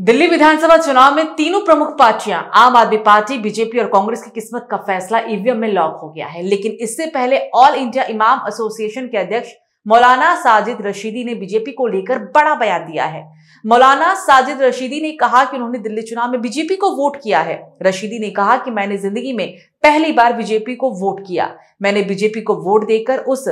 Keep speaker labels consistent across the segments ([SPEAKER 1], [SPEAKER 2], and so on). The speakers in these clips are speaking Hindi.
[SPEAKER 1] दिल्ली विधानसभा चुनाव में तीनों प्रमुख पार्टियां आम आदमी पार्टी, बीजेपी और कांग्रेस की किस्मत का फैसला ईवीएम में लॉक हो गया है। लेकिन इससे पहले ऑल इंडिया इमाम एसोसिएशन के अध्यक्ष मौलाना साजिद रशीदी ने बीजेपी को लेकर बड़ा बयान दिया है। मौलाना साजिद रशीदी ने कहा कि उन्होंने दिल्ली चुनाव में बीजेपी को वोट किया है। रशीदी ने कहा कि मैंने जिंदगी में पहली बार बीजेपी को वोट किया। मैंने बीजेपी को वोट देकर उस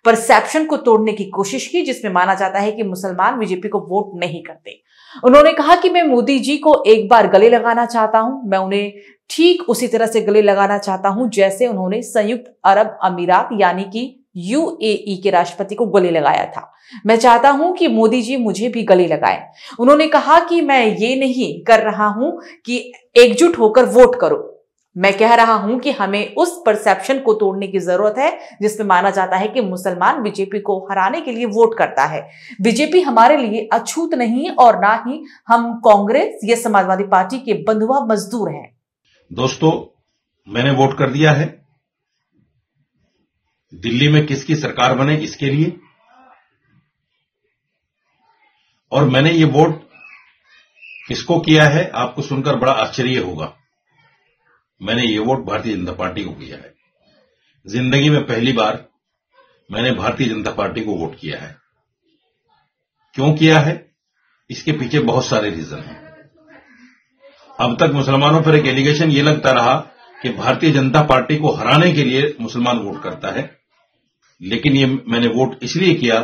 [SPEAKER 1] परसेप्शन को तोड़ने की कोशिश की जिसमें माना जाता है कि मुसलमान बीजेपी को वोट नहीं करते। उन्होंने कहा कि मैं मोदी जी को एक बार गले लगाना चाहता हूं। मैं उन्हें ठीक उसी तरह से गले लगाना चाहता हूं जैसे उन्होंने संयुक्त अरब अमीरात यानी कि यूएई के राष्ट्रपति को गले लगाया था। मैं चाहता हूं कि मोदी जी मुझे भी गले लगाएं। उन्होंने कहा कि मैं ये नहीं कर रहा हूं कि एकजुट होकर वोट करो। मैं कह रहा हूं कि हमें उस परसेप्शन को तोड़ने की जरूरत है जिसमें माना जाता है कि मुसलमान बीजेपी को हराने के लिए वोट करता है। बीजेपी हमारे लिए अछूत नहीं और ना ही हम कांग्रेस या समाजवादी पार्टी के बंधुआ मजदूर हैं।
[SPEAKER 2] दोस्तों, मैंने वोट कर दिया है। दिल्ली में किसकी सरकार बने इसके लिए, और मैंने ये वोट किसको किया है आपको सुनकर बड़ा आश्चर्य होगा। मैंने ये वोट भारतीय जनता पार्टी को किया है। जिंदगी में पहली बार मैंने भारतीय जनता पार्टी को वोट किया है। क्यों किया है, इसके पीछे बहुत सारे रीजन हैं। अब तक मुसलमानों पर एक एलिगेशन ये लगता रहा कि भारतीय जनता पार्टी को हराने के लिए मुसलमान वोट करता है, लेकिन ये मैंने वोट इसलिए किया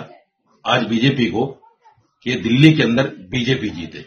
[SPEAKER 2] आज बीजेपी को कि दिल्ली के अंदर बीजेपी जीते।